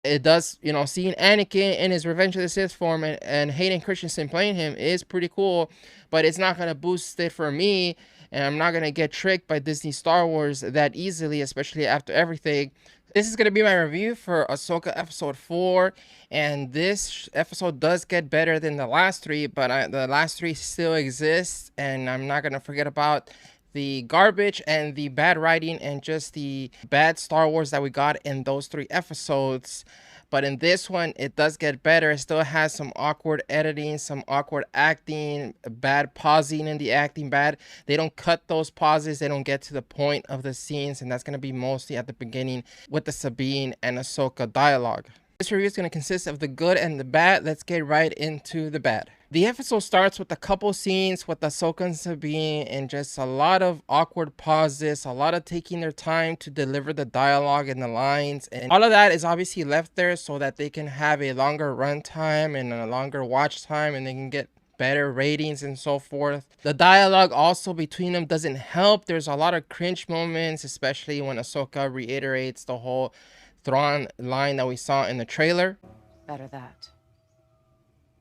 It does, you know, seeing Anakin in his Revenge of the Sith form and Hayden Christensen playing him is pretty cool, but it's not gonna boost it for me, and I'm not gonna get tricked by Disney Star Wars that easily, especially after everything. This is gonna be my review for Ahsoka Episode 4, and this episode does get better than the last three, but the last three still exist, and I'm not gonna forget about the garbage and the bad writing and just the bad Star Wars that we got in those three episodes. But in this one, it does get better. It still has some awkward editing, some awkward acting, bad pausing in the acting, bad. They don't cut those pauses. They don't get to the point of the scenes. And that's going to be mostly at the beginning with the Sabine and Ahsoka dialogue. This review is going to consist of the good and the bad. Let's get right into the bad. The episode starts with a couple scenes with Ahsoka and Sabine and just a lot of awkward pauses, a lot of taking their time to deliver the dialogue and the lines. And all of that is obviously left there so that they can have a longer runtime and a longer watch time, and they can get better ratings and so forth. The dialogue also between them doesn't help. There's a lot of cringe moments, especially when Ahsoka reiterates the whole Thrawn line that we saw in the trailer. Better that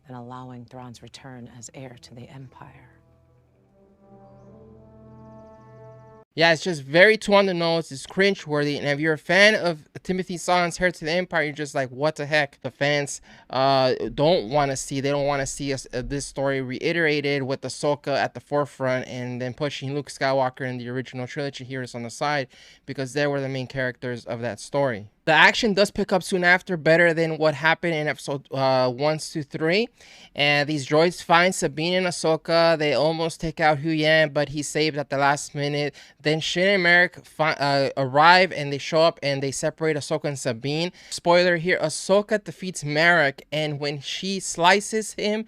than allowing Thrawn's return as heir to the Empire. Yeah, it's just very too on the nose. It's cringe-worthy. And if you're a fan of Timothy Zahn's Heir to the Empire, you're just like, what the heck? The fans don't want to see. They don't want to see this story reiterated with Ahsoka at the forefront and then pushing Luke Skywalker in the original trilogy heroes on the side, because they were the main characters of that story. The action does pick up soon after, better than what happened in episode 1 to 3. And these droids find Sabine and Ahsoka. They almost take out Huyan, but he's saved at the last minute. Then Shin and Marrock arrive, and they show up and they separate Ahsoka and Sabine. Spoiler here, Ahsoka defeats Marrock, and when she slices him,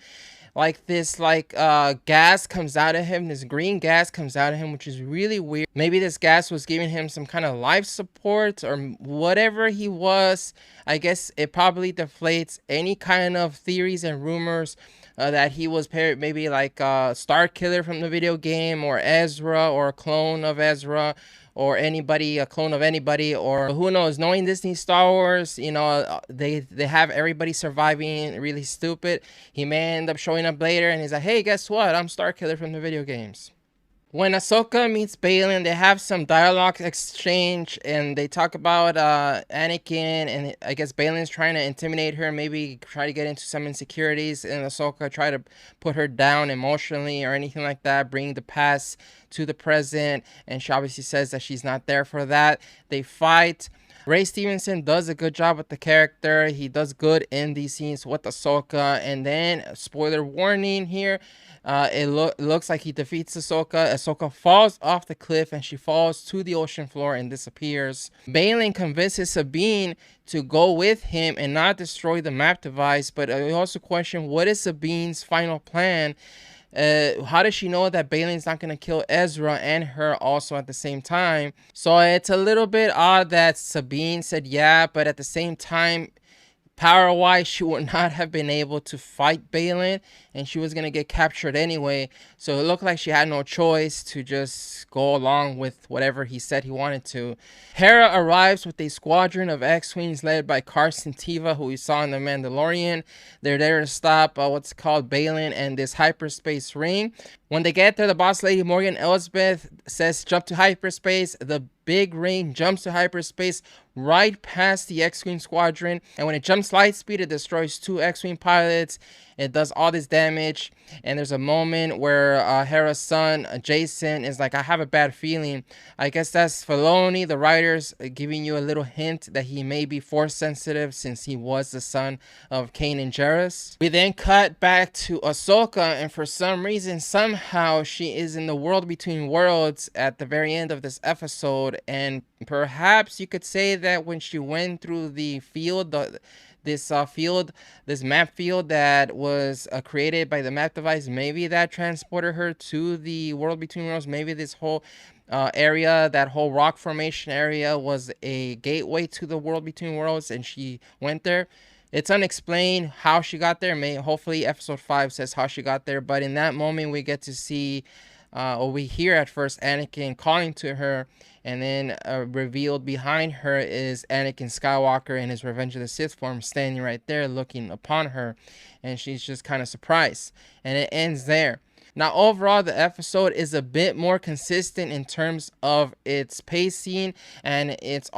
like this gas comes out of him, this green gas comes out of him, which is really weird. Maybe this gas was giving him some kind of life support or whatever he was. I guess it probably deflates any kind of theories and rumors that he was maybe like a Star Killer from the video game, or Ezra, or a clone of Ezra, or anybody, a clone of anybody, or who knows. Knowing Disney Star Wars, you know, they have everybody surviving really stupid. He may end up showing up later and he's like, hey, guess what? I'm Star Killer from the video games. When Ahsoka meets Baylan, they have some dialogue exchange, and they talk about Anakin, and I guess Baylan's trying to intimidate her, maybe try to get into some insecurities, and Ahsoka try to put her down emotionally or anything like that, bring the past to the present, and she obviously says that she's not there for that. They fight. Ray Stevenson does a good job with the character. He does good in these scenes with Ahsoka. And then, spoiler warning here, it looks like he defeats Ahsoka. Ahsoka falls off the cliff and she falls to the ocean floor and disappears. Baylan convinces Sabine to go with him and not destroy the map device, but I also question, what is Sabine's final plan? How does she know that Baylan's not going to kill Ezra and her also at the same time? So it's a little bit odd that Sabine said yeah, but at the same time, power-wise, she would not have been able to fight Baylan, and she was going to get captured anyway. So it looked like she had no choice to just go along with whatever he said he wanted to. Hera arrives with a squadron of X-Wings led by Carson Teva, who we saw in The Mandalorian. They're there to stop what's called Baylan and this hyperspace ring. When they get there, the boss lady, Morgan Elsbeth, says jump to hyperspace. The big ring jumps to hyperspace right past the X-Wing squadron, and when it jumps light speed, it destroys 2 X-Wing pilots. It does all this damage, and there's a moment where Hera's son, Jason, is like, I have a bad feeling. I guess that's Filoni, the writers, giving you a little hint that he may be force sensitive since he was the son of Kanan and Jarrus. We then cut back to Ahsoka, and for some reason, somehow, she is in the world between worlds at the very end of this episode, and perhaps you could say that when she went through the field, this map field that was created by the map device, maybe that transported her to the world between worlds. Maybe this whole area, that whole rock formation area, was a gateway to the world between worlds, and she went there. It's unexplained how she got there. Hopefully episode 5 says how she got there, but in that moment we get to see or we hear at first Anakin calling to her, and then revealed behind her is Anakin Skywalker in his Revenge of the Sith form, standing right there looking upon her, and she's just kind of surprised, and it ends there. Now, overall, the episode is a bit more consistent in terms of its pacing and its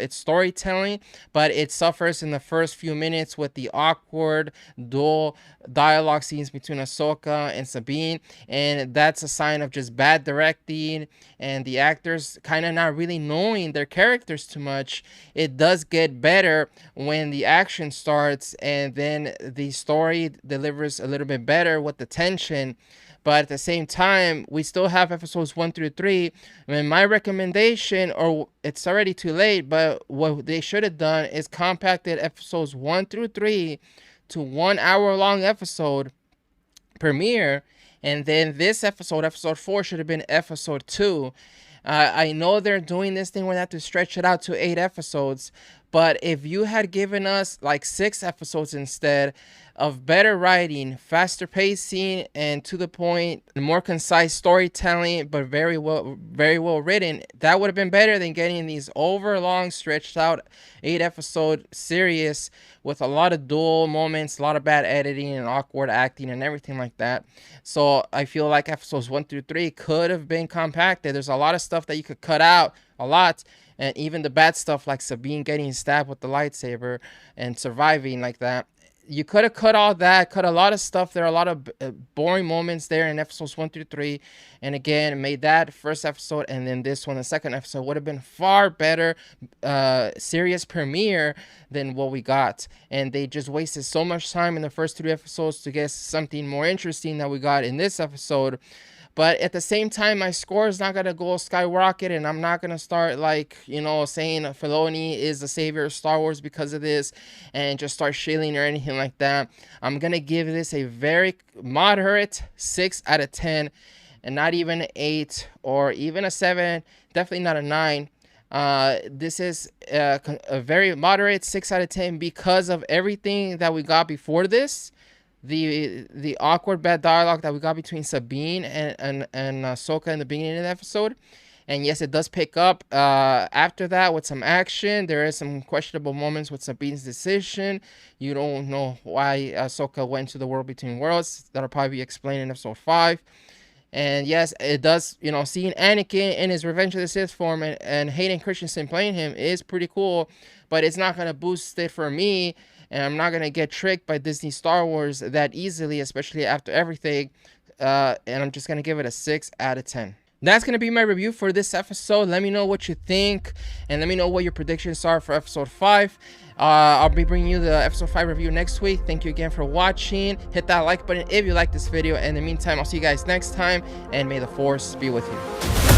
storytelling, but it suffers in the first few minutes with the awkward dual dialogue scenes between Ahsoka and Sabine, and that's a sign of just bad directing and the actors kind of not really knowing their characters too much. It does get better when the action starts, and then the story delivers a little bit better with the tension. But at the same time, we still have episodes 1 through 3. And my recommendation, or it's already too late, but what they should have done is compacted episodes 1 through 3 to 1 hour long episode premiere. And then this episode 4, should have been episode 2. I know they're doing this thing where they have to stretch it out to 8 episodes. But if you had given us like 6 episodes instead of better writing, faster pacing, and to the point, more concise storytelling, but very well written, that would have been better than getting these overlong, stretched out 8-episode series with a lot of dual moments, a lot of bad editing and awkward acting and everything like that. So I feel like episodes 1 through 3 could have been compacted. There's a lot of stuff that you could cut out, a lot. And even the bad stuff like Sabine getting stabbed with the lightsaber and surviving like that. You could have cut all that, cut a lot of stuff. There are a lot of boring moments there in episodes 1 through 3. And again, made that first episode and then this one, the second episode, would have been far better series premiere than what we got. And they just wasted so much time in the first 3 episodes to get something more interesting that we got in this episode. But at the same time, my score is not going to go skyrocket, and I'm not going to start, like, you know, saying Filoni is the savior of Star Wars because of this and just start shilling or anything like that. I'm going to give this a very moderate 6 out of 10, and not even an 8 or even a 7, definitely not a 9. This is a very moderate 6 out of 10 because of everything that we got before this. The awkward bad dialogue that we got between Sabine and Ahsoka in the beginning of the episode. And yes, it does pick up after that with some action. There is some questionable moments with Sabine's decision. You don't know why Ahsoka went to the world between worlds. That'll probably be explained in episode 5. And yes, it does, you know, seeing Anakin in his Revenge of the Sith form and Hayden Christensen playing him is pretty cool. But it's not going to boost it for me. And I'm not going to get tricked by Disney Star Wars that easily, especially after everything. And I'm just going to give it a 6 out of 10. That's going to be my review for this episode. Let me know what you think. And let me know what your predictions are for episode 5. I'll be bringing you the episode 5 review next week. Thank you again for watching. Hit that like button if you like this video. And in the meantime, I'll see you guys next time. And may the Force be with you.